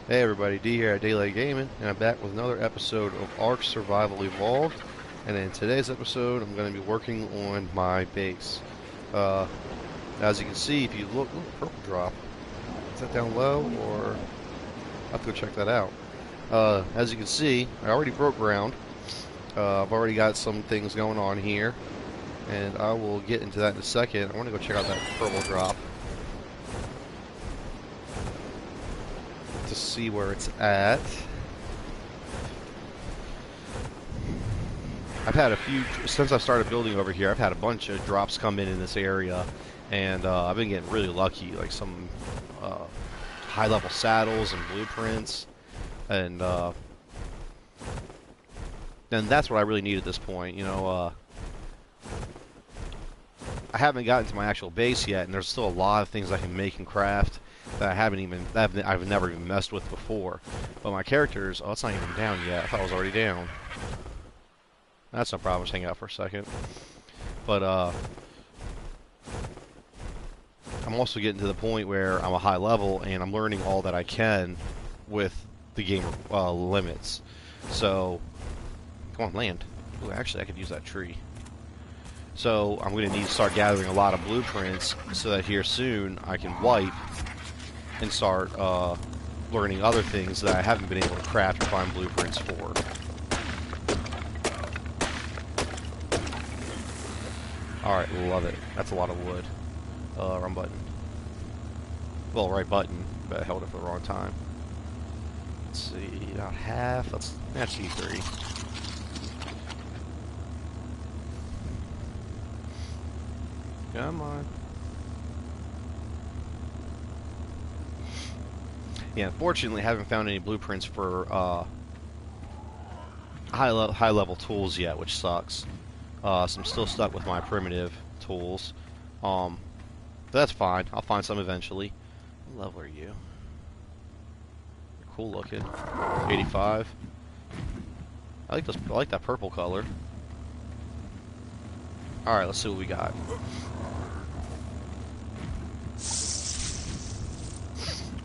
Hey everybody, D here at Daylight Gaming, and I'm back with another episode of Ark Survival Evolved. And in today's episode, I'm going to be working on my base. Uh, as you can see, if you look, ooh, purple drop. Is that down low, or I'll have to go check that out. As you can see, I already broke ground. I've already got some things going on here, and I will get into that in a second. I want to go check out that purple drop to see where it's at. I've had a few, since I started building over here, I've had a bunch of drops come in this area, and I've been getting really lucky, like some high-level saddles and blueprints, and that's what I really need at this point. I haven't gotten to my actual base yet, and there's still a lot of things I can make and craft that I've never even messed with before. But my characters, oh, it's not even down yet. I thought it was already down. That's no problem. Just hang out for a second. But I'm also getting to the point where I'm a high level and I'm learning all that I can with the game limits. So, come on, land. Ooh, actually, I could use that tree. So I'm going to need to start gathering a lot of blueprints so that here soon I can wipe and start learning other things that I haven't been able to craft or find blueprints for. Alright, love it. That's a lot of wood. Wrong button. Well, right button, but I held it for the wrong time. Let's see, about half. That's E3. Come on. Yeah, unfortunately, I haven't found any blueprints for high level tools yet, which sucks. So I'm still stuck with my primitive tools. But that's fine. I'll find some eventually. What level are you? You're cool looking. 85. I like that purple color. All right, let's see what we got.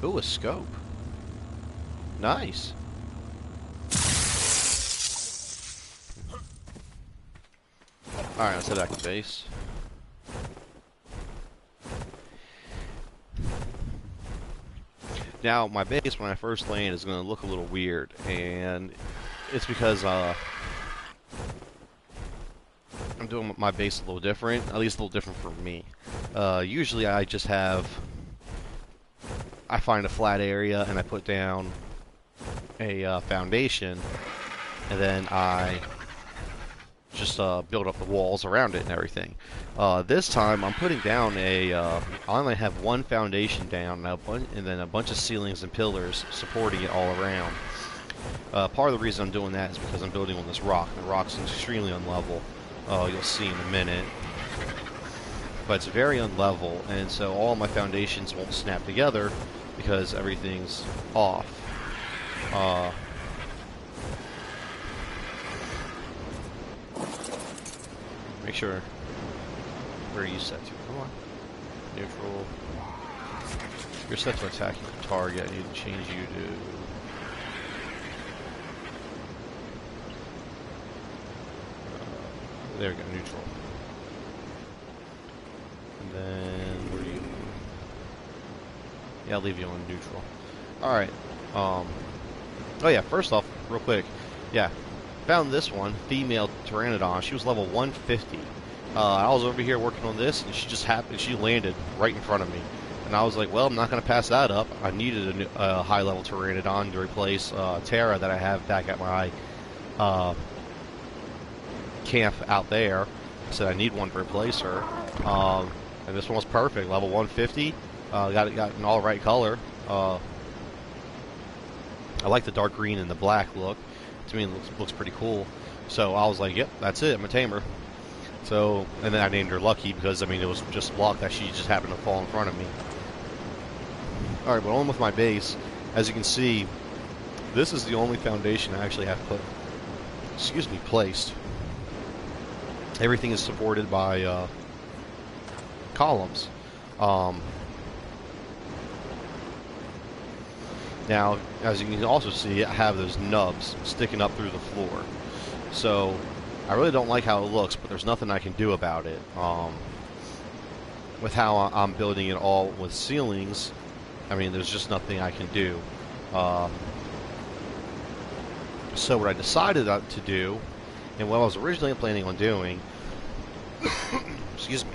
Ooh, a scope. Nice. Alright, let's head back to base. Now, my base, when I first land, is going to look a little weird, and it's because I'm doing my base a little different, at least a little different for me. Usually I just have... I find a flat area, and I put down a foundation, and then I just build up the walls around it and everything. This time I'm putting down I only have one foundation down and then a bunch of ceilings and pillars supporting it all around. Part of the reason I'm doing that is because I'm building on this rock. The rock's extremely unlevel. You'll see in a minute. But it's very unlevel, and so all my foundations won't snap together because everything's off. Make sure. Where are you set to? Come on. Neutral. You're set to attacking the target. I need to change you to... there we go, neutral. And then, where do you... yeah, I'll leave you on neutral. Alright. Oh yeah, first off, real quick. Yeah, found this one, female Pteranodon. She was level 150. I was over here working on this, and she landed right in front of me. And I was like, well, I'm not going to pass that up. I needed a high-level Pteranodon to replace Terra that I have back at my camp out there. I said I need one to replace her. And this one was perfect, level 150. Got an all right color. I like the dark green and the black look. To me, it looks pretty cool. So I was like, yep, that's it. I'm a tamer. So, and then I named her Lucky because, I mean, it was just luck that she just happened to fall in front of me. Alright, but on with my base. As you can see, this is the only foundation I actually have placed. Everything is supported by columns. Now, as you can also see, I have those nubs sticking up through the floor. So, I really don't like how it looks, but there's nothing I can do about it. With how I'm building it all with ceilings, I mean, there's just nothing I can do. So what I decided to do, and what I was originally planning on doing, excuse me,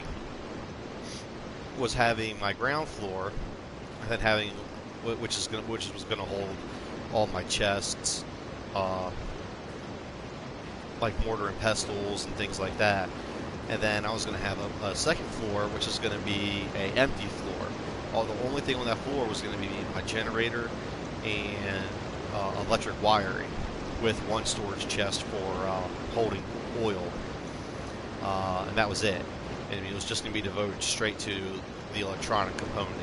was having my ground floor, and then having, which was gonna hold all my chests, like mortar and pestles and things like that. And then I was going to have a second floor, which is going to be an empty floor. The only thing on that floor was going to be my generator and electric wiring, with one storage chest for holding oil, and that was it. And it was just going to be devoted straight to the electronic component.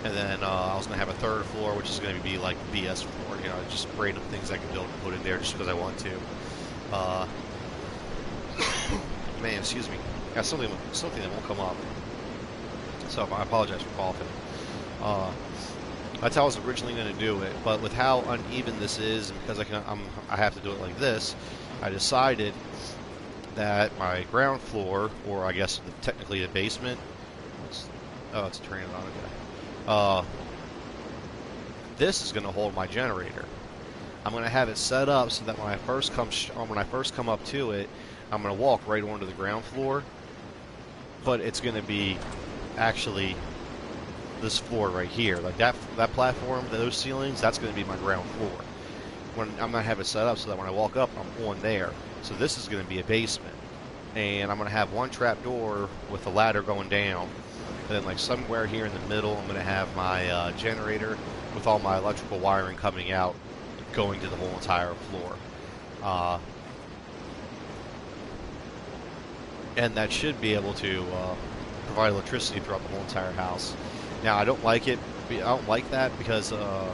And then I was going to have a third floor, which is going to be like BS floor, you know, just random things I could build and put in there just because I want to. Man, excuse me. Got something that won't come up. So I apologize for coughing. That's how I was originally going to do it, but with how uneven this is, and because I have to do it like this, I decided that my ground floor, or I guess technically the basement. It's turning on. Okay. This is going to hold my generator. I'm going to have it set up so that when I first come up to it, I'm going to walk right onto the ground floor, but it's going to be actually this floor right here, like that platform, those ceilings, that's going to be my ground floor. When I'm going to have it set up so that when I walk up, I'm on there. So this is going to be a basement, and I'm going to have one trap door with a ladder going down, and then like somewhere here in the middle, I'm going to have my generator with all my electrical wiring coming out, going to the whole entire floor. And that should be able to provide electricity throughout the whole entire house. Now, I don't like it. I don't like that because that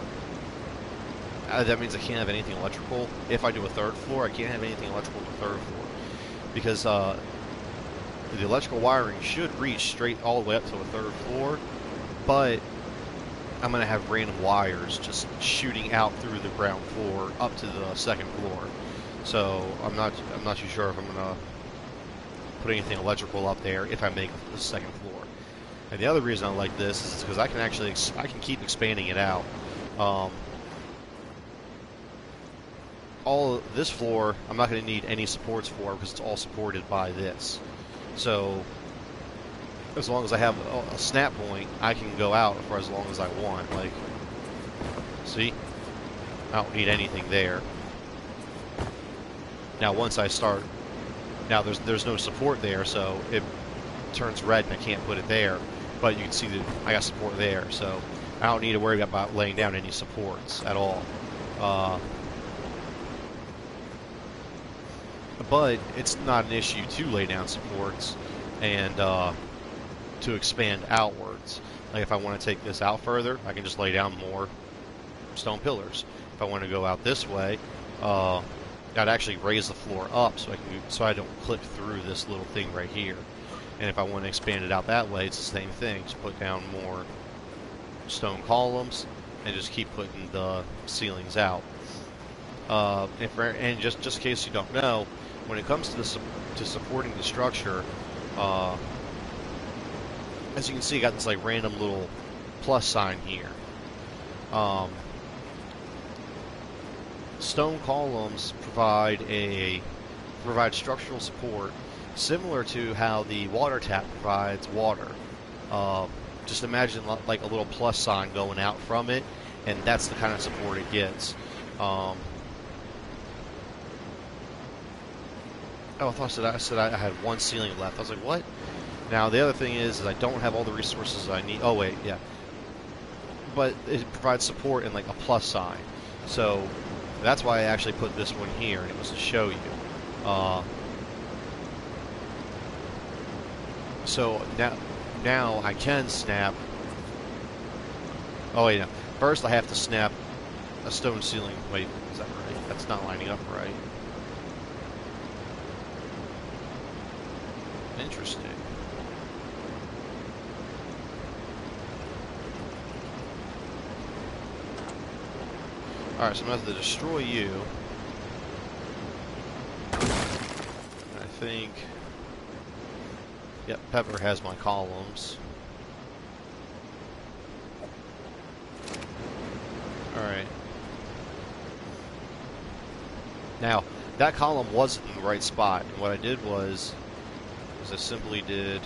means I can't have anything electrical. If I do a third floor, I can't have anything electrical on the third floor because the electrical wiring should reach straight all the way up to the third floor, but I'm going to have random wires just shooting out through the ground floor up to the second floor. So I'm not too sure if I'm going to put anything electrical up there if I make the second floor. And the other reason I like this is because I can keep expanding it out. All this floor, I'm not going to need any supports for because it's all supported by this. So as long as I have a snap point, I can go out for as long as I want. Like, see? I don't need anything there. Now once I start, now there's no support there, so it turns red and I can't put it there. But you can see that I got support there, so I don't need to worry about laying down any supports at all. But it's not an issue to lay down supports and to expand outwards. Like if I want to take this out further, I can just lay down more stone pillars. If I want to go out this way, I'd actually raise the floor up so I don't clip through this little thing right here. And if I want to expand it out that way, it's the same thing. Just put down more stone columns and just keep putting the ceilings out. And just in case you don't know, when it comes to supporting the structure, as you can see, I got this like random little plus sign here. Stone columns provide structural support similar to how the water tap provides water. Just imagine like a little plus sign going out from it, and that's the kind of support it gets. Oh, I said I had one ceiling left. I was like, what? Now, the other thing is I don't have all the resources I need. Oh, wait, yeah. But it provides support in like a plus sign. So that's why I actually put this one here, and it was to show you. So now I can snap. Oh, wait, no. First I have to snap a stone ceiling. Wait, is that right? That's not lining up right. Interesting. Alright, so I'm going to have to destroy you. I think... Yep, Pepper has my columns. Alright. Now, that column wasn't in the right spot, and what I did was I simply did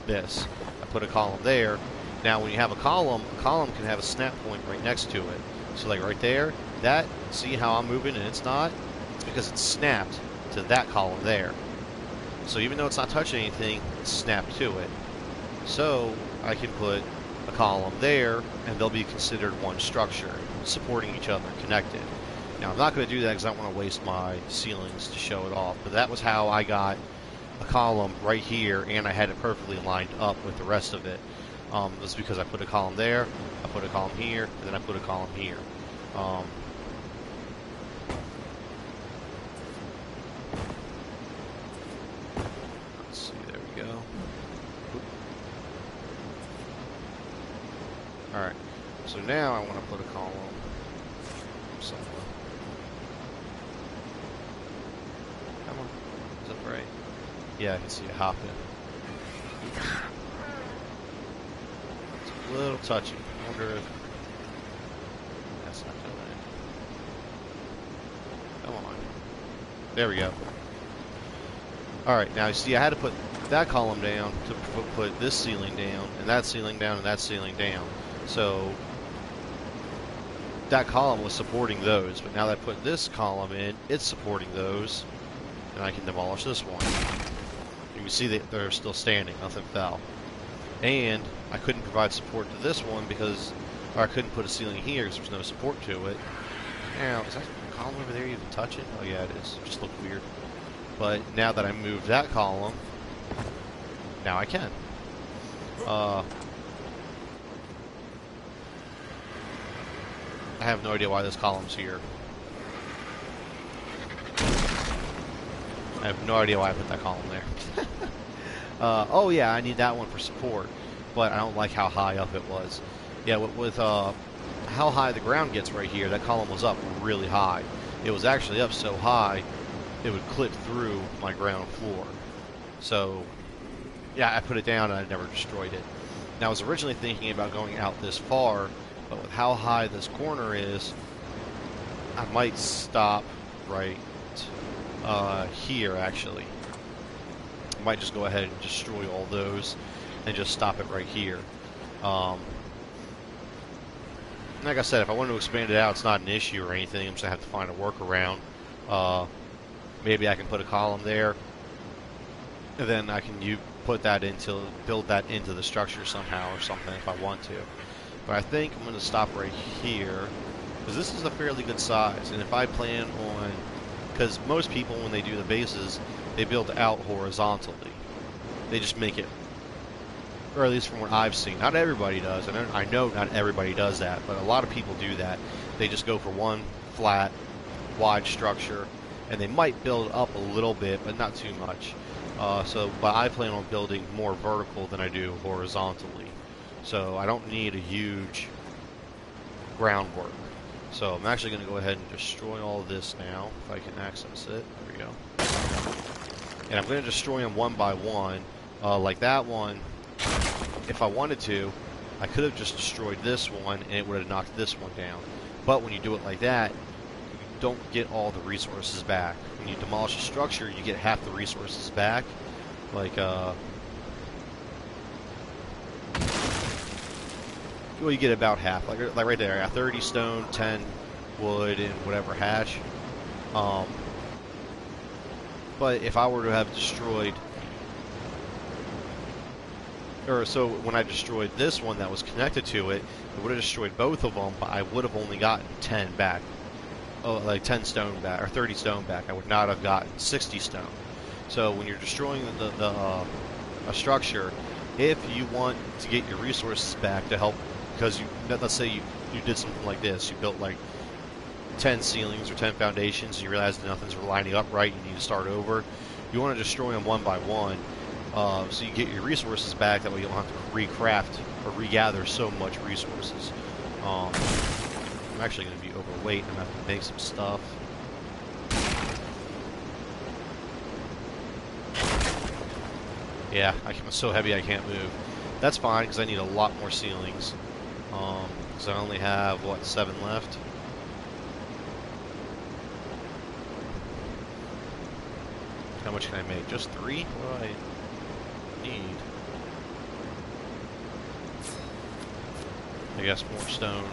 this. I put a column there. Now, when you have a column can have a snap point right next to it. So, like right there, that, see how I'm moving and it's not? It's because it's snapped to that column there. So even though it's not touching anything, it's snapped to it. So I can put a column there, and they'll be considered one structure, supporting each other, connected. Now I'm not going to do that because I don't want to waste my ceilings to show it off, but that was how I got a column right here, and I had it perfectly lined up with the rest of it. This is because I put a column there, I put a column here, and then I put a column here. Let's see, there we go. Alright, so now I want to put a column somewhere. Come on, is that right? Yeah, I can see it hopping. It's a little touchy. I wonder if... That's not doing it. Come on. There we go. Alright, now you see I had to put that column down to put this ceiling down, and that ceiling down, and that ceiling down. So that column was supporting those, but now that I put this column in, it's supporting those, and I can demolish this one. You can see that they're still standing, nothing fell. And I couldn't provide support to this one because, or I couldn't put a ceiling here because there's no support to it. Now, is that column over there even touching? Oh yeah, it is. It just looked weird. But now that I moved that column, now I can. I have no idea why this column's here. I have no idea why I put that column there. Oh yeah, I need that one for support, but I don't like how high up it was. Yeah, with how high the ground gets right here, that column was up really high. It was actually up so high, it would clip through my ground floor. So, yeah, I put it down and I never destroyed it. Now, I was originally thinking about going out this far, but with how high this corner is, I might stop right here, actually. I might just go ahead and destroy all those and just stop it right here. Like I said, if I wanted to expand it out, it's not an issue or anything. I'm just going to have to find a workaround. Maybe I can put a column there, and then I can build that into the structure somehow or something if I want to. But I think I'm going to stop right here, because this is a fairly good size, and if I plan on, because most people when they do the bases, they build out horizontally. They just make it, or at least from what I've seen. Not everybody does, and I know not everybody does that, but a lot of people do that. They just go for one flat, wide structure, and they might build up a little bit, but not too much. But I plan on building more vertical than I do horizontally. So I don't need a huge groundwork. So I'm actually going to go ahead and destroy all of this now, if I can access it. There we go. And I'm going to destroy them one by one. Like that one, if I wanted to, I could have just destroyed this one and it would have knocked this one down. But when you do it like that, you don't get all the resources back. When you demolish a structure, you get half the resources back. Like, well, you get about half. Like right there, I got 30 stone, 10 wood, and whatever hash. But if I were to have destroyed, or so when I destroyed this one that was connected to it, it would have destroyed both of them, but I would have only gotten 10 back. Like 10 stone back, or 30 stone back. I would not have gotten 60 stone. So when you're destroying a structure, if you want to get your resources back to help, because let's say you did something like this, you built like 10 ceilings or 10 foundations, and you realize that nothing's lining up right, you need to start over. You want to destroy them one by one. So you get your resources back. That way you don't have to recraft or regather so much resources. I'm actually going to be overweight. I'm going to have to make some stuff. Yeah, I'm so heavy I can't move. That's fine, because I need a lot more ceilings. Because I only have, what, 7 left? How much can I make? Just 3? What do I need? I guess more stone.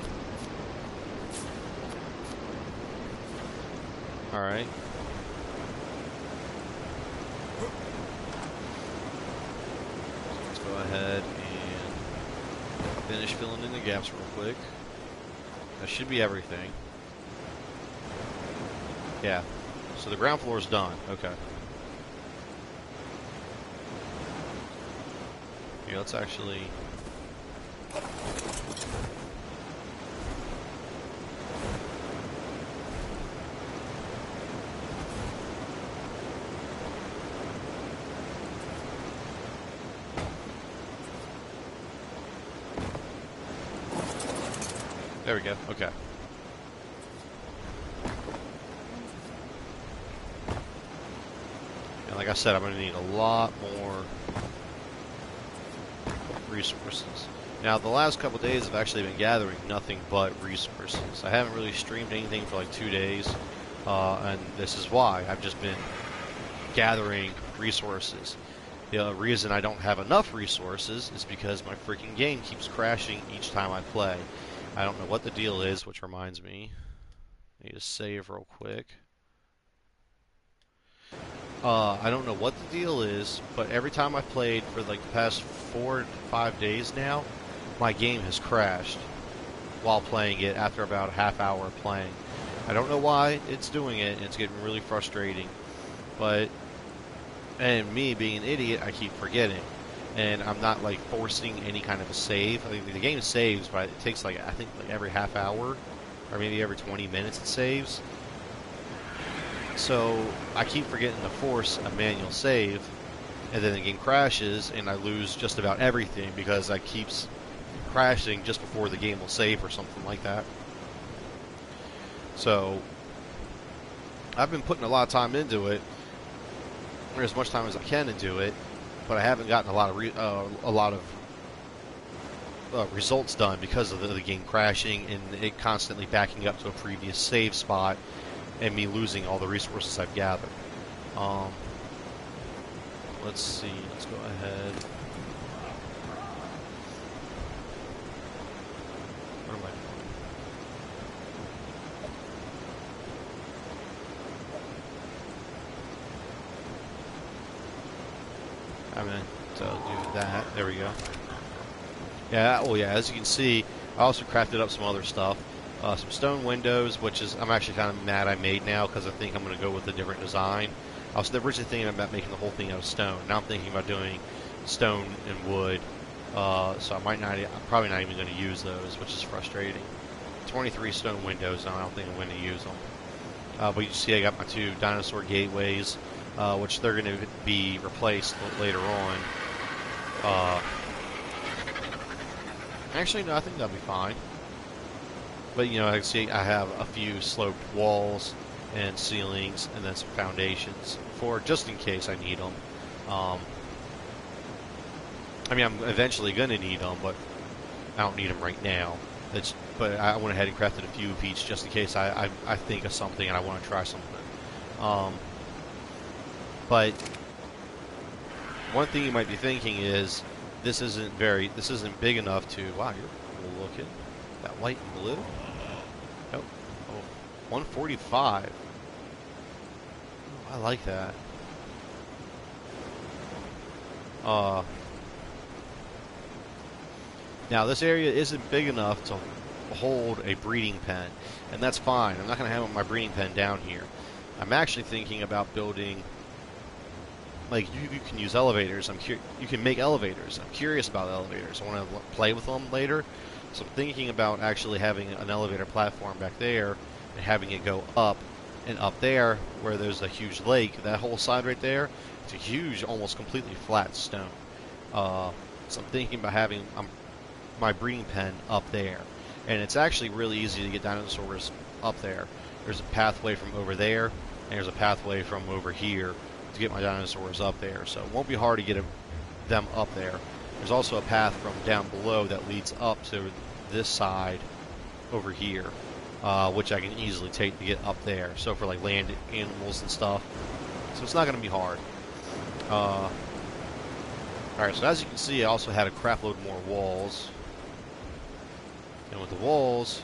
Alright. Let's go ahead and finish filling in the gaps real quick. That should be everything. Yeah. So the ground floor is done. Okay. Yeah, let's actually... There we go. Okay. And like I said, I'm going to need a lot more resources. Now, the last couple days I've actually been gathering nothing but resources. I haven't really streamed anything for like 2 days, and this is why. I've just been gathering resources. The reason I don't have enough resources is because my freaking game keeps crashing each time I play. I don't know what the deal is, which reminds me, I need to save real quick. I don't know what the deal is, but every time I've played for like the past 4 to 5 days now, my game has crashed while playing it after about a half hour of playing. I don't know why it's doing it, and it's getting really frustrating. But, and me being an idiot, I keep forgetting. And I'm not like forcing any kind of a save. I mean, the game saves, but it takes like, I think like every half hour, or maybe every 20 minutes it saves. So I keep forgetting to force a manual save, and then the game crashes, and I lose just about everything because I keeps crashing just before the game will save or something like that. So I've been putting a lot of time into it, or as much time as I can into it, but I haven't gotten a lot of results done because of the game crashing and it constantly backing up to a previous save spot and me losing all the resources I've gathered. Let's see. Let's go ahead. What am I doing? I'm going to do that. There we go. Yeah, well, yeah, as you can see, I also crafted up some other stuff. Some stone windows, which is, I'm actually kind of mad I made now because I think I'm going to go with a different design. I was originally thinking about making the whole thing out of stone. Now I'm thinking about doing stone and wood. So I'm probably not even going to use those, which is frustrating. 23 stone windows, and I don't think I'm going to use them. But you see I got my 2 dinosaur gateways, which they're going to be replaced later on. Actually, no, I think that'll be fine. But, you know, I see I have a few sloped walls and ceilings and then some foundations for just in case I need them. I mean, I'm eventually going to need them, but I don't need them right now. But I went ahead and crafted a few of each just in case I think of something and I want to try something. But one thing you might be thinking is this isn't big enough to. Wow, you're cool looking. That white and blue. Oh, 145. Oh, I like that. Now this area isn't big enough to hold a breeding pen, and that's fine. I'm not going to have my breeding pen down here. I'm actually thinking about building, like, you can use elevators. You can make elevators. I'm curious about elevators. I want to play with them later. So I'm thinking about actually having an elevator platform back there and having it go up, and up there where there's a huge lake, that whole side right there, It's a huge, almost completely flat stone. So I'm thinking about having my breeding pen up there. And it's actually really easy to get dinosaurs up there. There's a pathway from over there, and there's a pathway from over here to get my dinosaurs up there. So it won't be hard to get them up there. There's also a path from down below that leads up to this side over here, which I can easily take to get up there. So for like land animals and stuff. So it's not going to be hard. Alright, so as you can see, I also had a crap load more walls. And with the walls,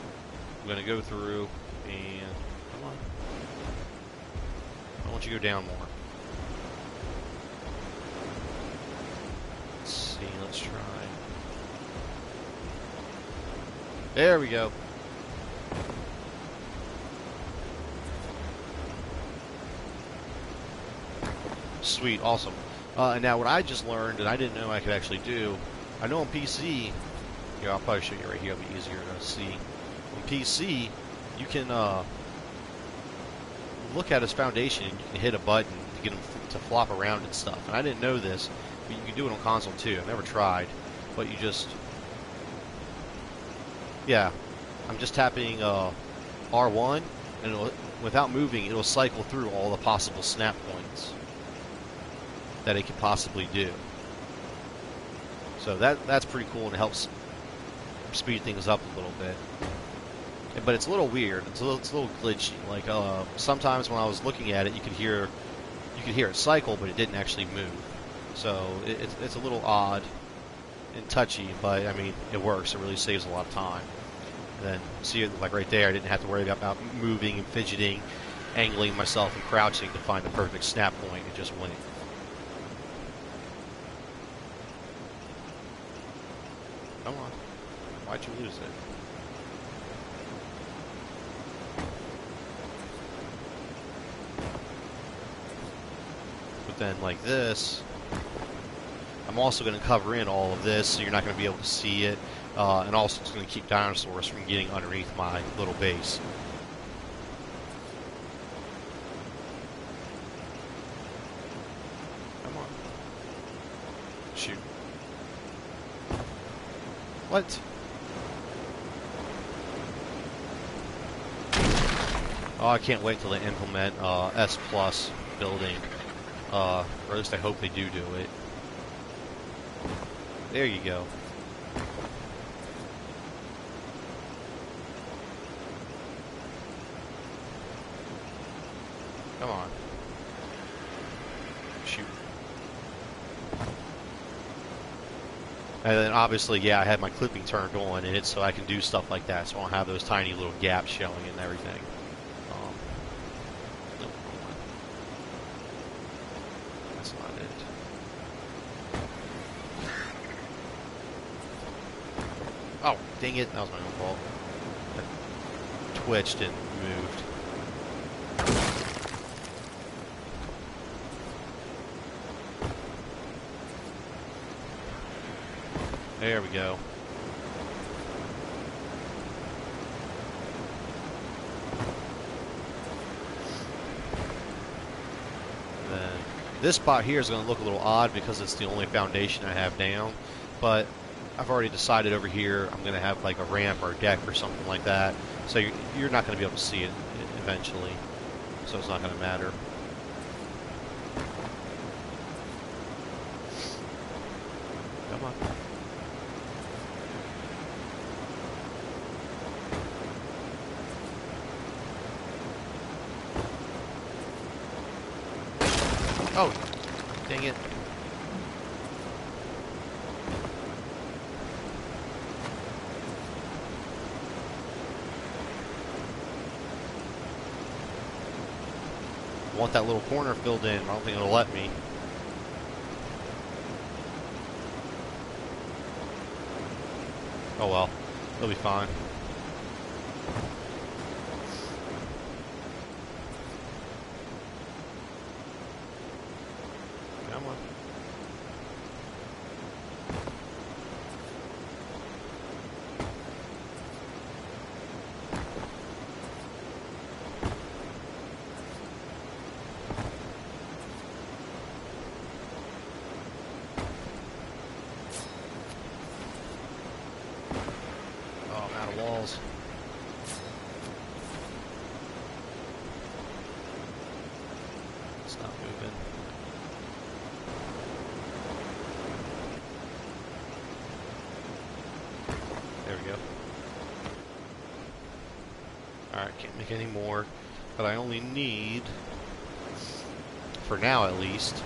I'm going to go through and... Come on. I want you to go down more. Let's see, let's try. There we go. Sweet, awesome. And now what I just learned, and I didn't know I could actually do, I know on PC, here I'll probably show you right here, it'll be easier to see. On PC, you can look at his foundation and you can hit a button to get him to flop around and stuff. And I didn't know this, but you can do it on console too. I've never tried, but you just, yeah, I'm just tapping R1, and it'll, without moving, it'll cycle through all the possible snap points that it could possibly do. So that's pretty cool, and it helps speed things up a little bit. But it's a little weird. It's a little glitchy. Like sometimes when I was looking at it, you could hear it cycle, but it didn't actually move. So it's a little odd and touchy, but I mean it works. It really saves a lot of time. And then see, like right there, I didn't have to worry about moving and fidgeting, angling myself and crouching to find the perfect snap point. It just went. Come on. Why'd you lose it? But then, like this, I'm also going to cover in all of this, so you're not going to be able to see it. And also, it's going to keep dinosaurs from getting underneath my little base. Come on. Shoot. What? Oh, I can't wait till they implement S Plus building. Or at least I hope they do it. There you go. Come on. Shoot. And then obviously, yeah, I had my clipping turned on, and it's so I can do stuff like that, so I don't have those tiny little gaps showing and everything. Nope, wrong one. That's not it. Oh, dang it, that was my own fault. I twitched and moved. There we go. And then this spot here is going to look a little odd because it's the only foundation I have down, but I've already decided over here I'm going to have like a ramp or a deck or something like that, so you're not going to be able to see it eventually, so it's not going to matter. Come on. Oh, dang it. I want that little corner filled in. I don't think it'll let me. Oh well, it'll be fine. Come on. out of walls. It's not moving. There we go. Alright, can't make any more. But I only need, for now at least,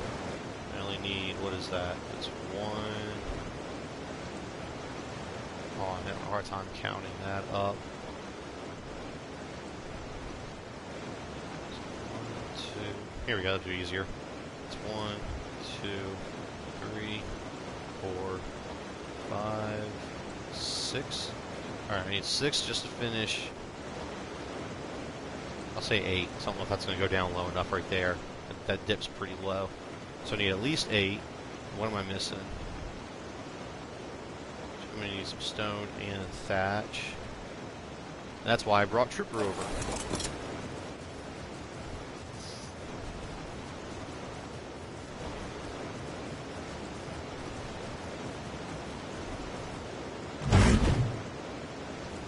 I only need, what is that? That's one. Oh, I'm having a hard time counting that up. So 1, 2. Here we go, that'll be easier. It's 1, 2, 3, 4, 5, 6. Alright, I need 6 just to finish. I'll say 8. So I don't know if that's going to go down low enough right there. That dip's pretty low. So I need at least 8. What am I missing? I'm going to need some stone and thatch. That's why I brought Trooper over.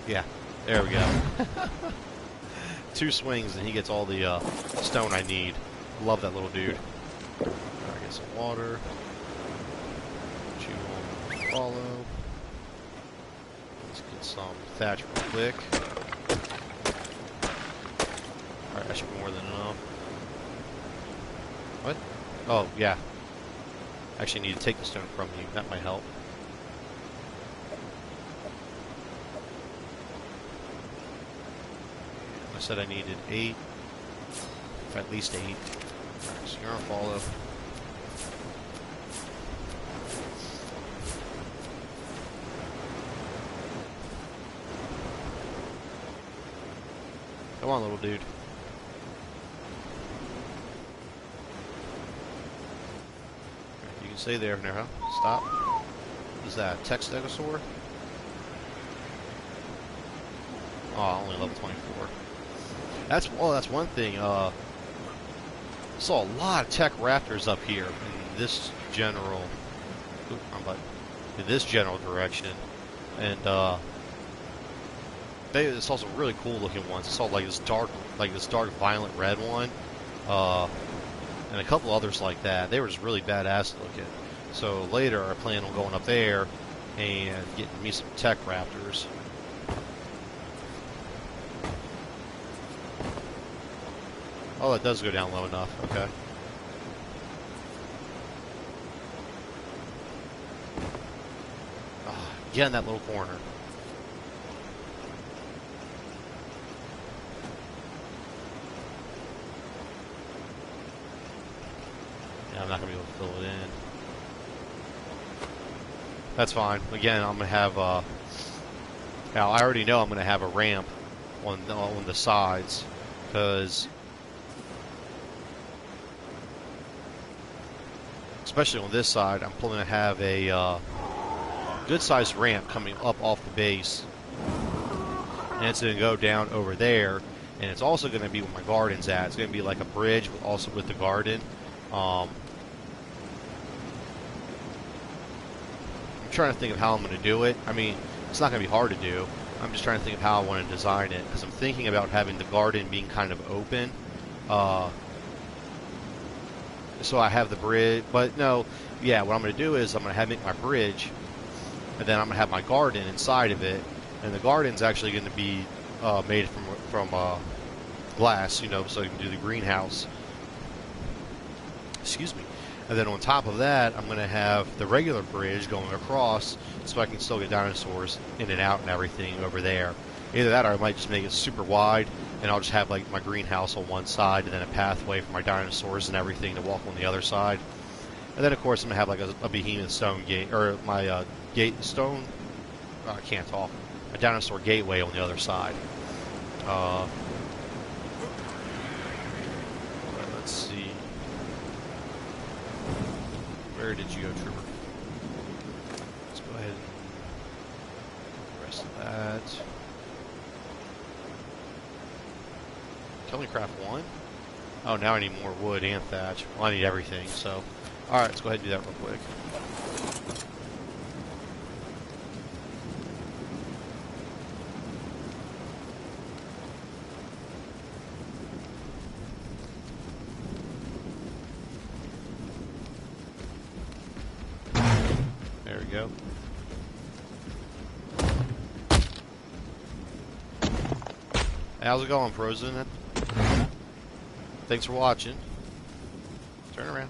Yeah, there we go. 2 swings and he gets all the stone I need. Love that little dude. Alright, get some water. Chew on follow. Let's get some thatch real quick. Alright, that should be more than enough. What? Oh, yeah. Actually need to take the stone from you. That might help. I said I needed 8. At least 8. Alright, so you're on follow. Come on, little dude. You can stay there now. Stop. What is that? Tex-Stegosaur? Oh, only level 24. That's one thing. Saw a lot of tech raptors up here in this general. In this general direction, and they saw some really cool looking ones. I saw like this dark violent red one, and a couple others like that. They were just really badass looking. So later, I plan on going up there and getting me some tech raptors. Oh, it does go down low enough. Okay. Get in that little corner. Yeah, I'm not going to be able to fill it in. That's fine. Again, I'm going to have... now, I already know I'm going to have a ramp on the sides, because... especially on this side, I'm planning to have a good-sized ramp coming up off the base, and it's going to go down over there, and it's also going to be where my garden's at. It's going to be like a bridge, also with the garden. I'm trying to think of how I'm going to do it. I mean, it's not going to be hard to do. I'm just trying to think of how I want to design it, because I'm thinking about having the garden being kind of open. So I have the bridge, but no, yeah, what I'm going to do is I'm going to make my bridge, and then I'm going to have my garden inside of it, and the garden's actually going to be made from glass, you know, so you can do the greenhouse. Excuse me. And then on top of that, I'm going to have the regular bridge going across, so I can still get dinosaurs in and out and everything over there. Either that, or I might just make it super wide, and I'll just have like my greenhouse on one side, and then a pathway for my dinosaurs and everything to walk on the other side. And then, of course, I'm gonna have like a behemoth stone gate, or my stone. I can't talk. A dinosaur gateway on the other side. Let's see. Where did you go, Trooper? Let's go ahead and do the rest of that. Can only craft 1? Oh, now I need more wood and thatch. Well, I need everything, so... Alright, let's go ahead and do that real quick. we go. Hey, how's it going, Frozen? Thanks for watching. Turn around.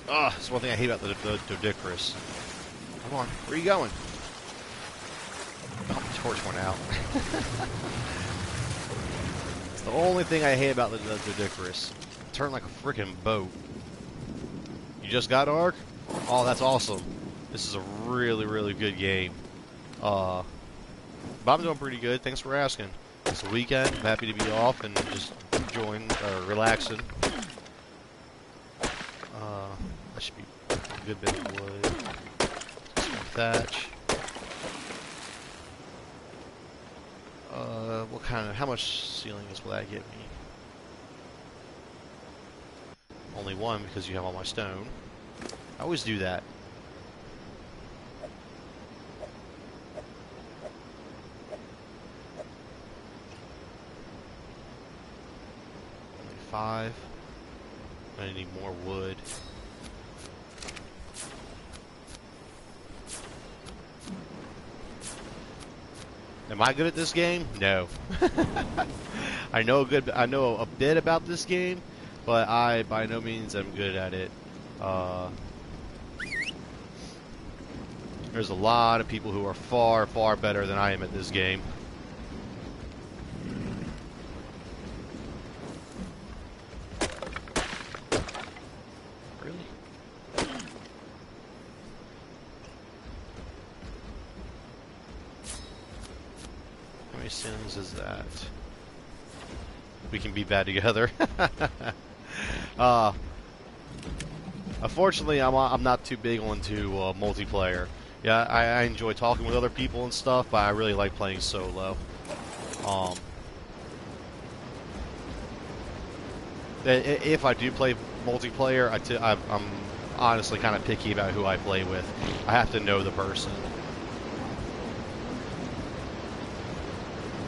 Ugh, that's one thing I hate about the Doedicurus. Come on, where are you going? Oh, the torch went out. It's the only thing I hate about the Doedicurus. Turn like a freaking boat. You just got Ark? Oh, that's awesome. This is a really, really good game. But I'm doing pretty good. Thanks for asking. It's a weekend. I'm happy to be off and just enjoying, relaxing. That should be a good bit of wood. Some thatch. What kind of, how much ceilings will that give me? Only one because you have all my stone. I always do that. Only 5. I need more wood. Am I good at this game? No. I know a bit about this game, but I by no means am good at it. There's a lot of people who are far, far better than I am at this game. Really? How many sins is that? We can be bad together. Unfortunately, I'm not too big onto multiplayer. Yeah, I enjoy talking with other people and stuff, but I really like playing solo. If I do play multiplayer, I'm honestly kind of picky about who I play with. I have to know the person.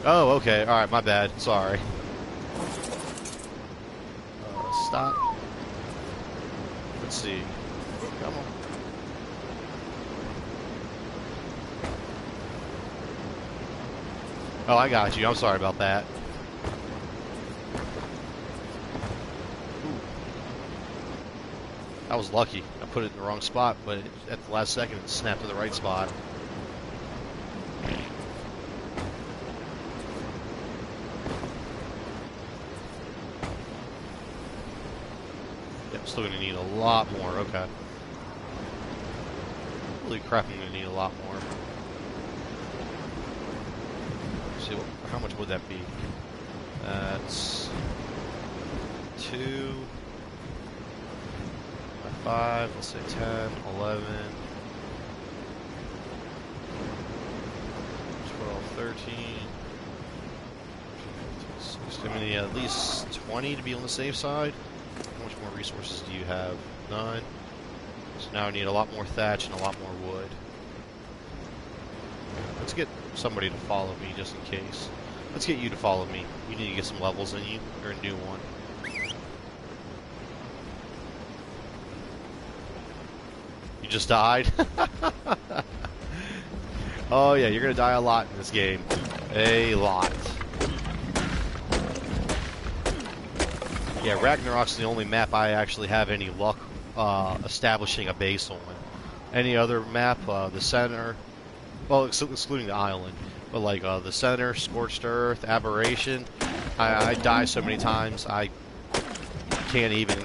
Oh, okay. All right, my bad. Sorry. Stop. Let's see. Come on. Oh, I got you. I'm sorry about that. Ooh. I was lucky. I put it in the wrong spot, but at the last second, it snapped to the right spot. Still gonna need a lot more. Okay. Holy crap! I'm gonna need a lot more. Let's see, how much would that be? That's 2 by 5. Let's say 10, 11, 12, 13. I'm gonna need at least 20 to be on the safe side. How much more resources do you have? 9. So now I need a lot more thatch and a lot more wood. Let's get somebody to follow me just in case. Let's get you to follow me. You need to get some levels in you. You're a new one. You just died? Oh yeah, you're gonna die a lot in this game. A lot. Yeah, Ragnarok's the only map I actually have any luck establishing a base on. Any other map, the center, well, excluding the island, but like the center, Scorched Earth, Aberration, I die so many times I can't even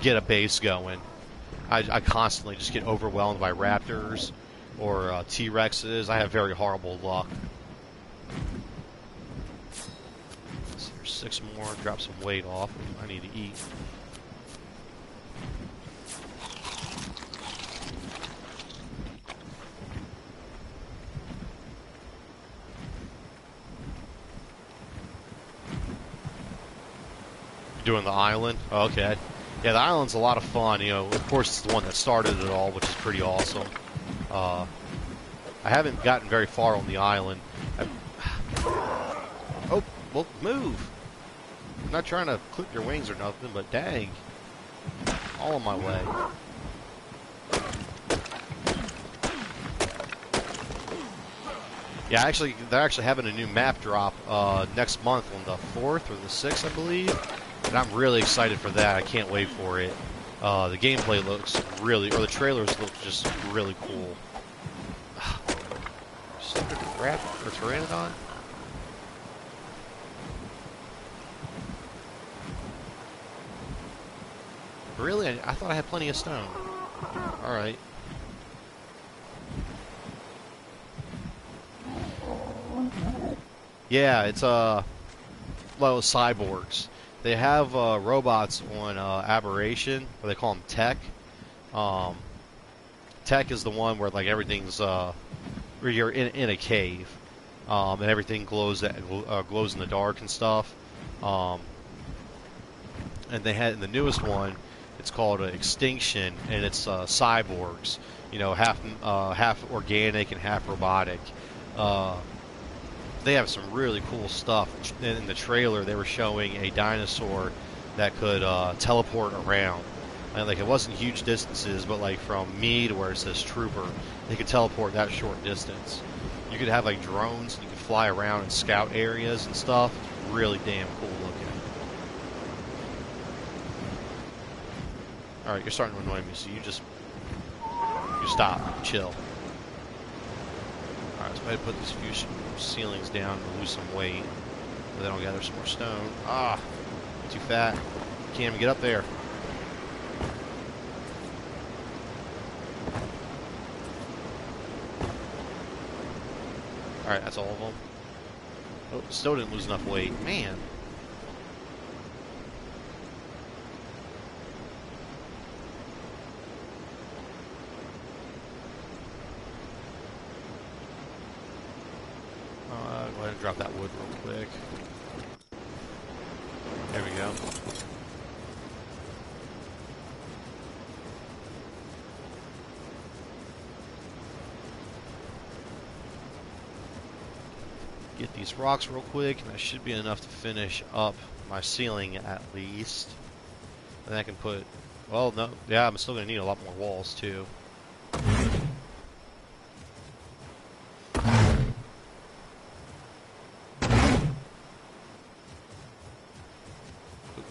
get a base going. I constantly just get overwhelmed by raptors or T-Rexes. I have very horrible luck. 6 more, drop some weight off. I need to eat. Doing the island? Oh, okay. Yeah, the island's a lot of fun. You know, of course, it's the one that started it all, which is pretty awesome. I haven't gotten very far on the island. Oh, well, move. I'm not trying to clip your wings or nothing, but dang. All on my way. Yeah, actually, they're actually having a new map drop next month on the 4th or the 6th, I believe. And I'm really excited for that. I can't wait for it. The gameplay looks really, or the trailers look just really cool. Stupid crap or Pteranodon? Really? I thought I had plenty of stone. Alright. Yeah, it's well, cyborgs. They have robots on Aberration, or they call them Tech. Um, Tech is the one where like everything's where you're in a cave, and everything glows glows in the dark and stuff. Um, and they had in the newest one, it's called Extinction, and it's cyborgs. You know, half organic and half robotic. They have some really cool stuff. In the trailer, they were showing a dinosaur that could teleport around. And like it wasn't huge distances, but like from me to where it says Trooper, they could teleport that short distance. You could have like drones, and you could fly around and scout areas and stuff. Really damn cool looking. All right, you're starting to annoy me, so you stop, chill. Alright, so I had to put these few ceilings down to lose some weight, but then I'll gather some more stone. Ah, too fat. Can't even get up there. Alright, that's all of them. Oh, still didn't lose enough weight. Man. Go ahead and drop that wood real quick. There we go. Get these rocks real quick, and that should be enough to finish up my ceiling at least. And I can put, well, no, yeah, I'm still going to need a lot more walls too.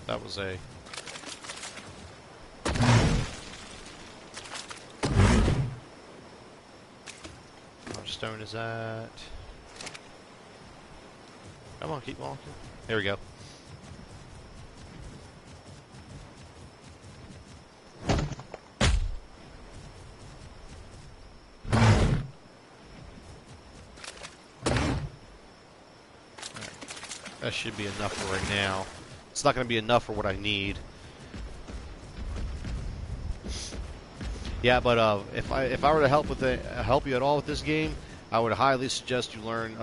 That was a... How much stone is that? Come on, keep walking. There we go. That should be enough for right now. It's not going to be enough for what I need. Yeah, but if I were to help you at all with this game, I would highly suggest you learn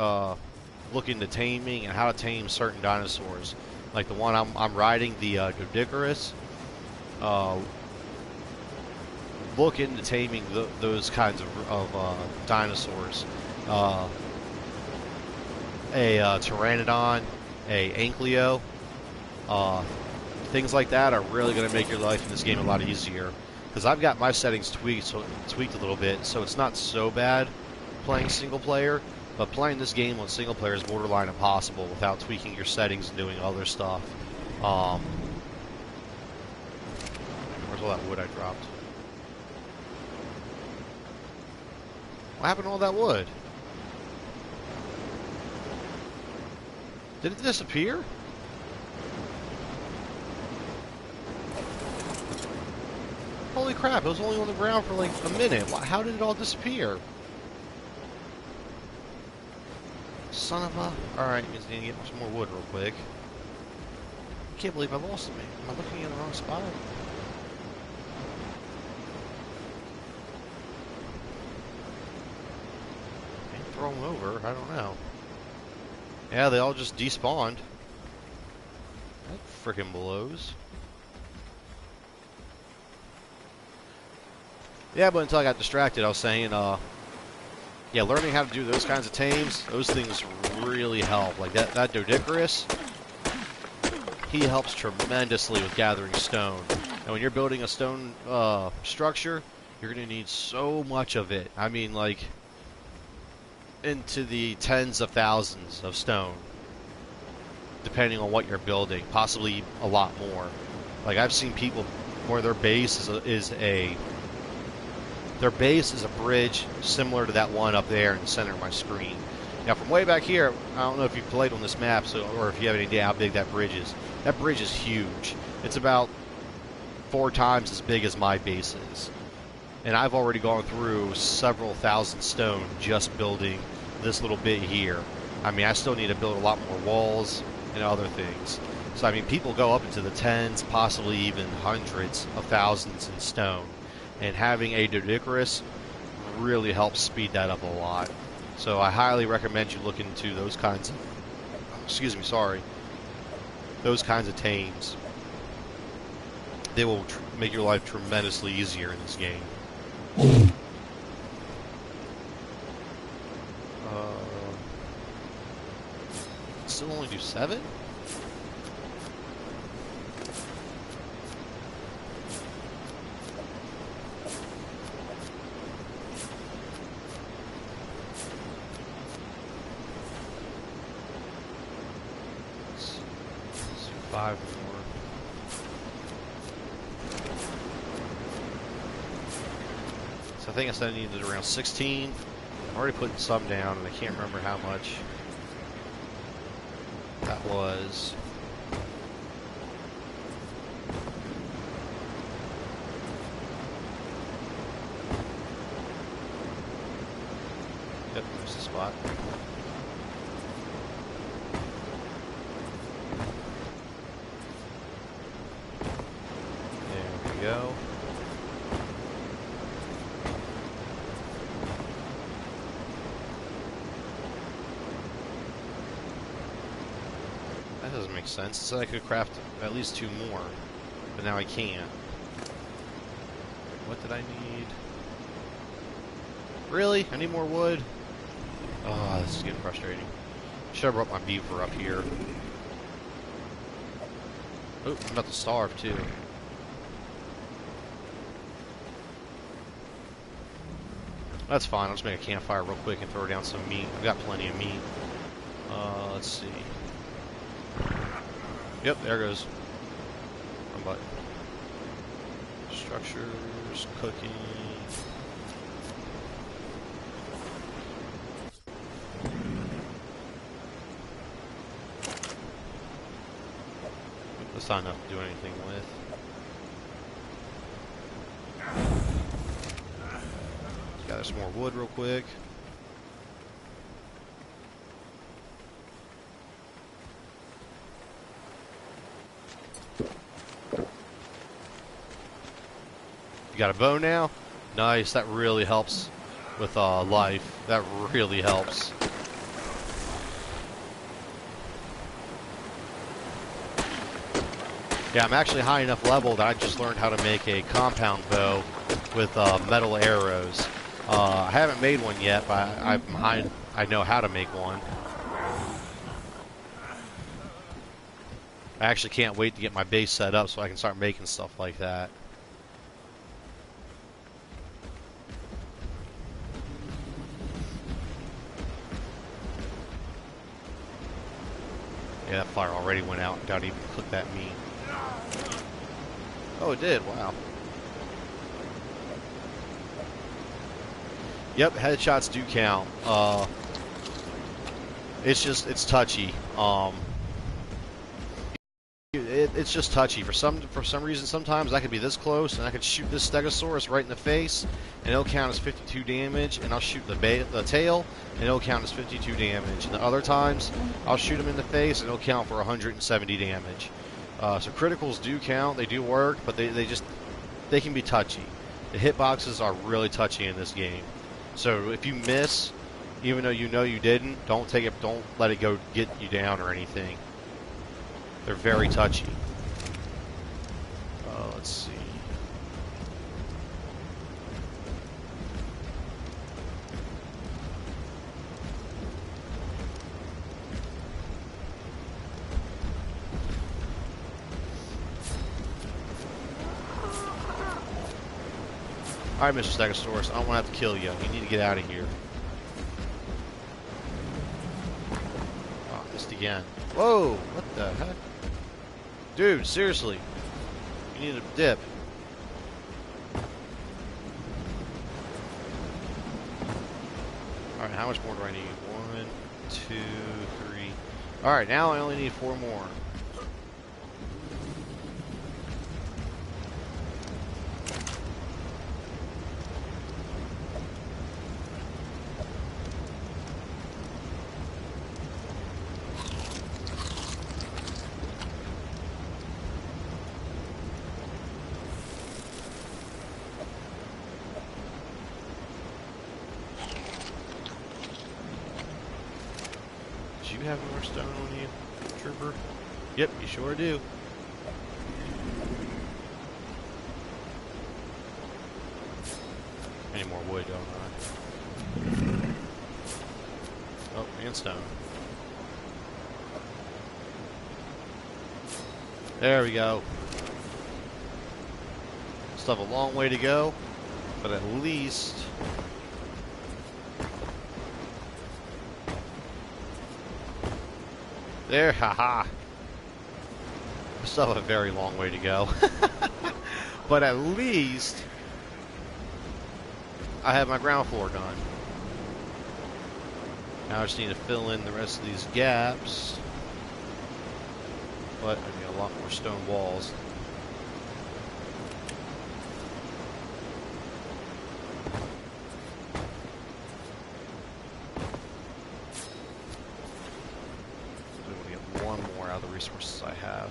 look into taming and how to tame certain dinosaurs. Like the one I'm riding, the Doedicurus. Look into taming those kinds of dinosaurs. A Pteranodon, a Ankylo. Things like that are really going to make your life in this game a lot easier. Because I've got my settings tweaked a little bit, so it's not so bad playing single player. But playing this game on single player is borderline impossible without tweaking your settings and doing other stuff. Where's all that wood I dropped? What happened to all that wood? Did it disappear? Holy crap, it was only on the ground for like a minute. How did it all disappear? Son of a... Alright, just need to get some more wood real quick. I can't believe I lost it, man. Am I looking in the wrong spot? Can't throw them over, I don't know. Yeah, they all just despawned. That frickin' blows. Yeah, but until I got distracted, I was saying, yeah, learning how to do those kinds of tames, those things really help. Like that Doedicurus, he helps tremendously with gathering stone. And when you're building a stone structure, you're going to need so much of it. I mean, like, into the tens of thousands of stone, depending on what you're building, possibly a lot more. Like I've seen people where their base their base is a bridge similar to that one up there in the center of my screen. Now from way back here, I don't know if you've played on this map, or if you have any idea how big that bridge is. That bridge is huge. It's about 4 times as big as my base is. And I've already gone through several thousand stone just building this little bit here. I mean, I still need to build a lot more walls and other things. So, I mean, people go up into the tens, possibly even hundreds of thousands in stone. And having a Doedicurus really helps speed that up a lot. So I highly recommend you look into those kinds of, those kinds of tames. They will make your life tremendously easier in this game. Still only do 7? Let's do 5 more. So I think I said I needed around 16. I'm already putting some down, and I can't remember how much that was. Yep, there's the spot. There we go. That doesn't make sense. It said I could craft at least 2 more, but now I can't. What did I need? Really? I need more wood? Oh, this is getting frustrating. Should have brought my beaver up here. Oh, I'm about to starve too. That's fine. I'll just make a campfire real quick and throw down some meat. I've got plenty of meat. Let's see. Yep, there goes. One button. Structures, cooking. That's not enough to do anything with. Gather some more wood real quick. You got a bow now? Nice, that really helps with life. That really helps. Yeah, I'm actually high enough level that I just learned how to make a compound bow with metal arrows. I haven't made one yet, but I know how to make one. I actually can't wait to get my base set up so I can start making stuff like that. Yeah, that fire already went out without even cook that meat. Oh, it did. Wow. Yep, headshots do count. It's touchy. It's just touchy. For some reason, sometimes I could be this close and I could shoot this Stegosaurus right in the face, and it'll count as 52 damage. And I'll shoot the tail, and it'll count as 52 damage. And the other times, I'll shoot him in the face, and it'll count for 170 damage. So criticals do count. They do work, but they can be touchy. The hitboxes are really touchy in this game. So if you miss, even though you know you didn't, don't let it go get you down or anything. They're very touchy. Let's see. Alright, Mr. Stegosaurus, I don't want to have to kill you. You need to get out of here. Missed again. Whoa! What the heck? Dude, seriously. You need a dip. Alright, how much more do I need? 1, 2, 3. Alright, now I only need 4 more. Do you have more stone on you, trooper? Yep, you sure do. Any more wood, don't I? Oh, and stone. There we go. Still have a long way to go, but at least... There, haha. I still have a very long way to go. But at least I have my ground floor done. Now I just need to fill in the rest of these gaps. But I need a lot more stone walls. Resources I have.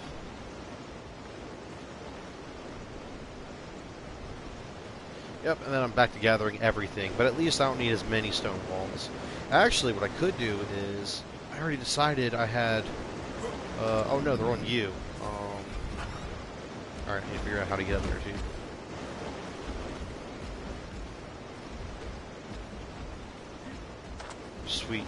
Yep, and then I'm back to gathering everything, but at least I don't need as many stone walls. Actually, what I could do is, I already decided I had, oh no, they're on you. Alright, I need to figure out how to get up there too. Sweet.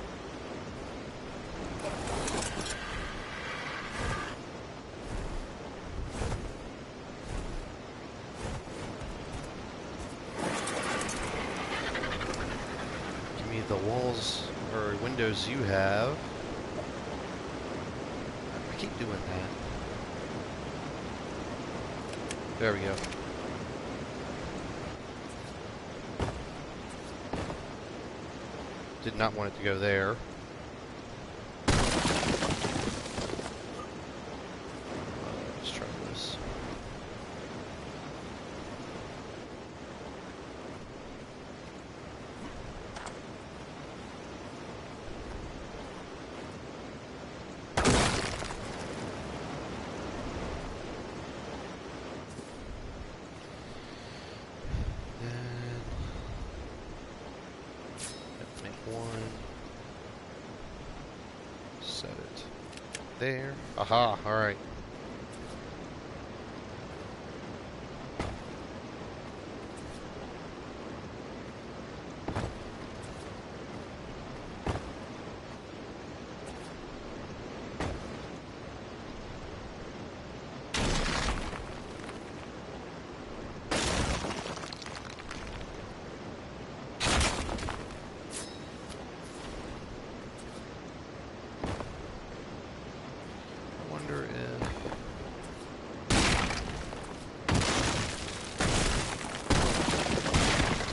The walls or windows you have. I keep doing that. There we go. Did not want it to go there. Let's try this. Set it there. Aha, alright.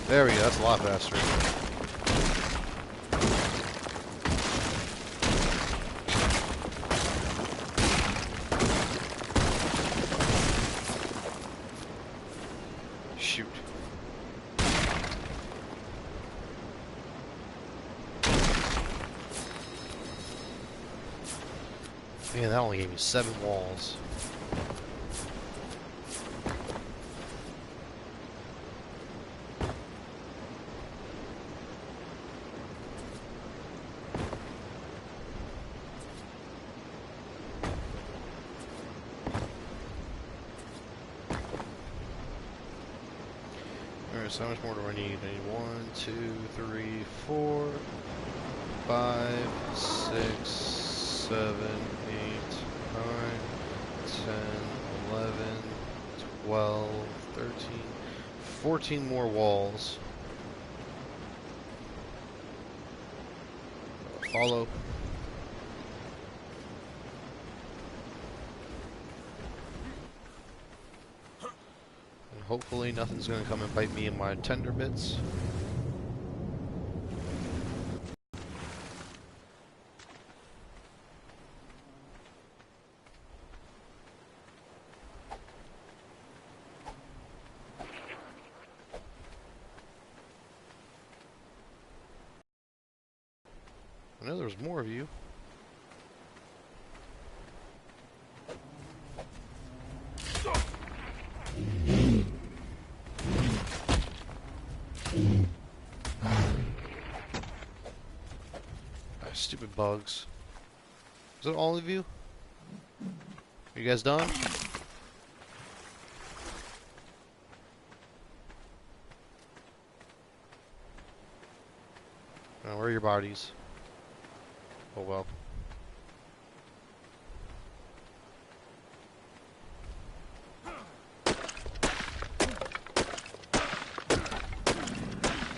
There we go, that's a lot faster. Shoot. Man, that only gave me 7 walls. So how much more do I need? I need 1, 2, 3, 4, 5, 6, 7, 8, 9, 10, 11, 12, 13, 14 more walls. Follow. hopefully nothing's gonna come and bite me in my tender bits. I know there's more of you. Stupid bugs. Is it all of you? Are you guys done? Oh, where are your bodies? Oh well.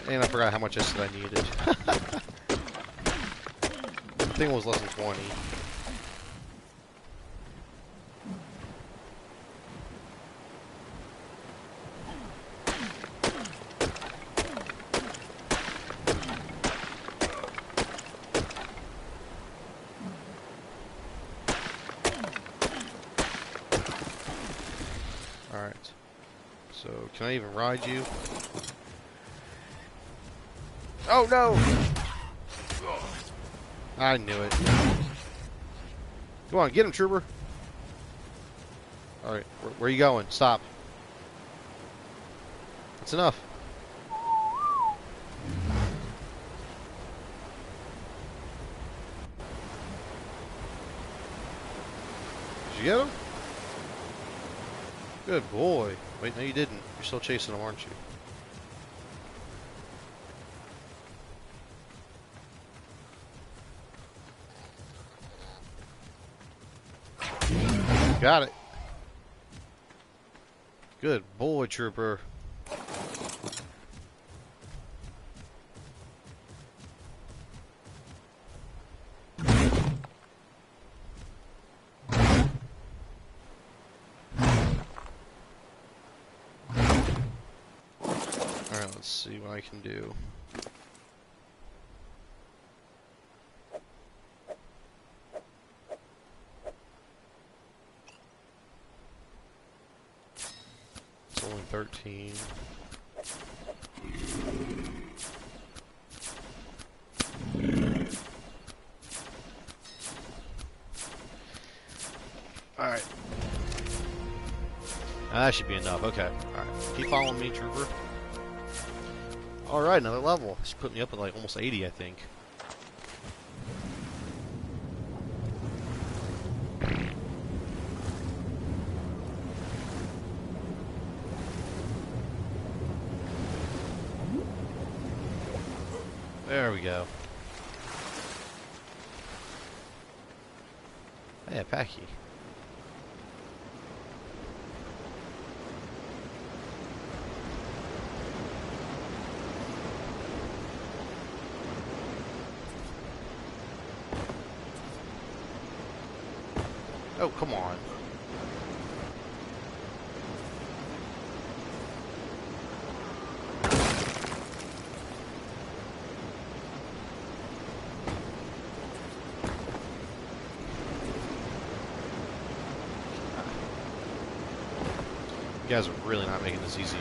And I forgot how much acid I needed. I think it was less than 20. Alright. So, can I even ride you? Oh no! I knew it. Come on, get him, trooper. Alright, where are you going? Stop. That's enough. Did you get him? Good boy. Wait, no you didn't. You're still chasing him, aren't you? Got it. Good boy, trooper. Alright, let's see what I can do. It's only 13. Alright. That should be enough. Okay. Alright. Keep following me, trooper. Alright, another level. This put me up at like almost 80, I think. There we go. Hey, a packy. Oh, come on. You guys are really not making this easy.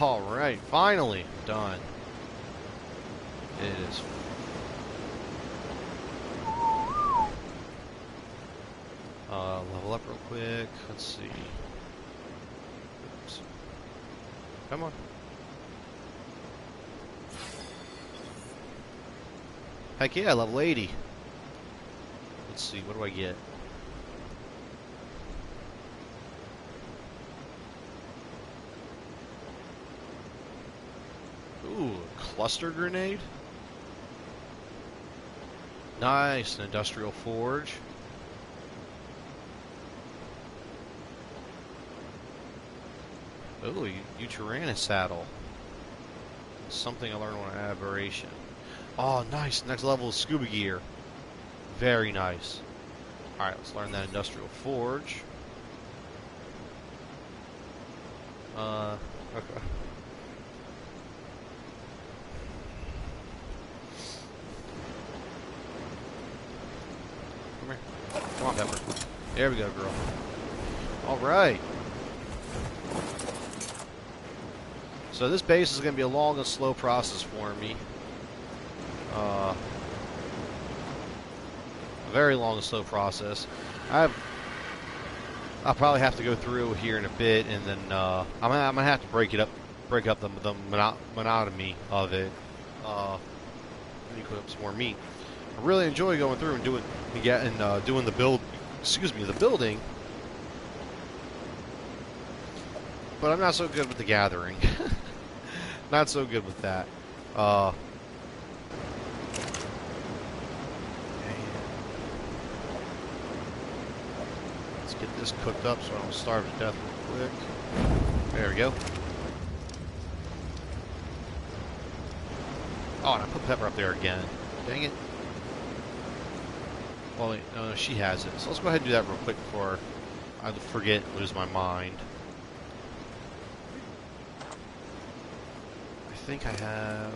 Alright, finally done. It is. Level up real quick. Let's see. Oops. Come on. Heck yeah, level 80. Let's see, what do I get? Ooh, a cluster grenade? Nice, an industrial forge. Ooh, Uterana saddle. Something I learned on Aberration. Oh, nice. Next level is scuba gear. Very nice. Alright, let's learn that Industrial Forge. Okay. Come here. Come on, Pepper. There we go, girl. Alright. So this base is going to be a long and slow process for me. A very long and slow process. I'll probably have to go through here in a bit, and then I'm gonna have to break up the monotony of it. Let me cook up some more meat. I really enjoy going through and doing the build. Excuse me, the building. But I'm not so good with the gathering. Not so good with that. Let's get this cooked up so I don't starve to death real quick. There we go. Oh, and I put Pepper up there again. Dang it. Well, no, she has it. So let's go ahead and do that real quick before I forget and lose my mind. I think I have...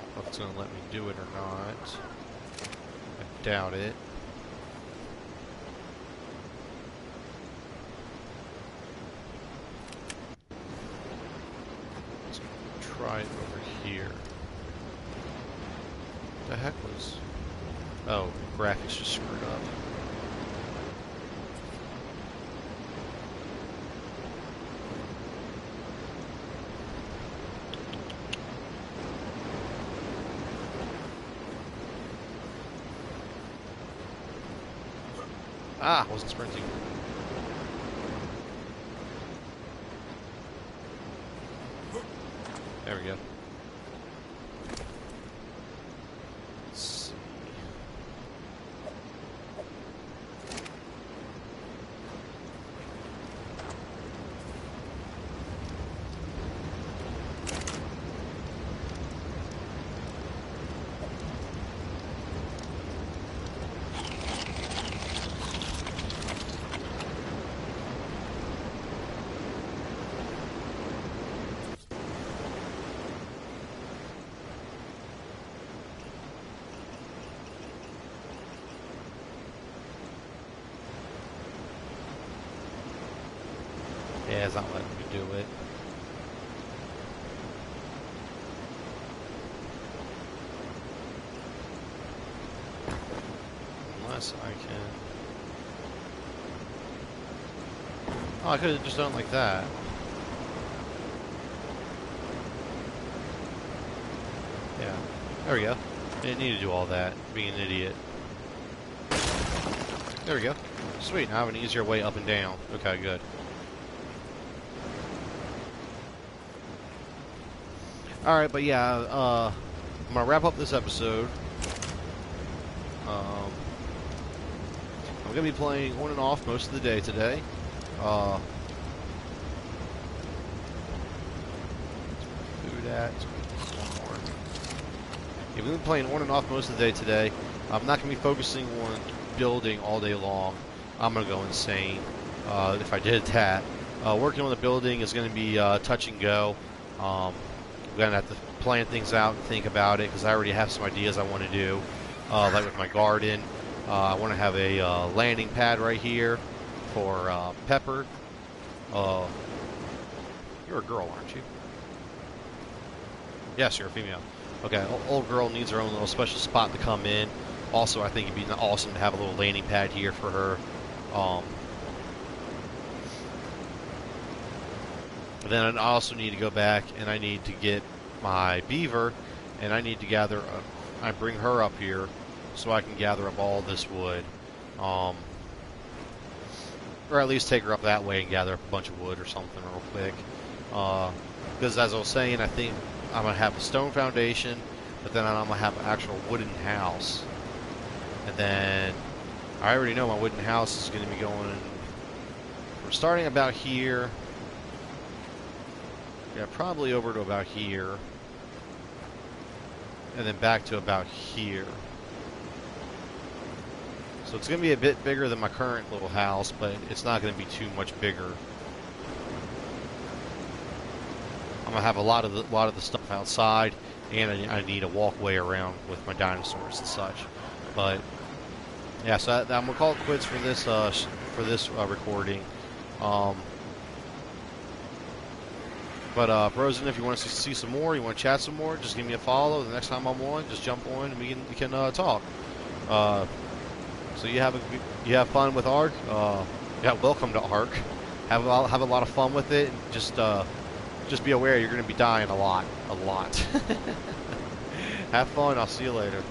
I don't know if it's going to let me do it or not. I doubt it. Let's try it over here. What the heck was... Oh, graphics just screwed up. Ah, I wasn't sprinting. There we go. Let's see. Yeah, it's not letting me do it. Unless I can... Oh, I could have just done it like that. Yeah. There we go. Didn't need to do all that. Being an idiot. There we go. Sweet, now I have an easier way up and down. Okay, good. Alright, but yeah, I'm going to wrap up this episode. I'm going to be playing on and off most of the day today. Food at... One more. Yeah, we've been playing on and off most of the day today. I'm not going to be focusing on building all day long. I'm going to go insane if I did that. Working on the building is going to be touch and go. I'm going to have to plan things out and think about it because I already have some ideas I want to do. Like with my garden. I want to have a landing pad right here for Pepper. You're a girl, aren't you? Yes, you're a female. Okay, old girl needs her own little special spot to come in. Also, I think it'd be awesome to have a little landing pad here for her. Then I also need to go back and I need to get my beaver, and I need to gather. I bring her up here so I can gather up all this wood, or at least take her up that way and gather up a bunch of wood or something real quick. Because as I was saying, I think I'm gonna have a stone foundation, but then I'm gonna have an actual wooden house, and then I already know my wooden house is going to be going. We're starting about here. Yeah, probably over to about here. And then back to about here. So it's going to be a bit bigger than my current little house, but it's not going to be too much bigger. I'm going to have a lot of the stuff outside, and I need a walkway around with my dinosaurs and such. But yeah, so I'm going to call it quits for this recording. But Frozen, if you want to see some more, you want to chat some more, just give me a follow. The next time I'm on, just jump on and we can talk. So you have fun with Ark. Yeah, welcome to Ark. Have a lot of fun with it. And just be aware you're going to be dying a lot. Have fun. I'll see you later.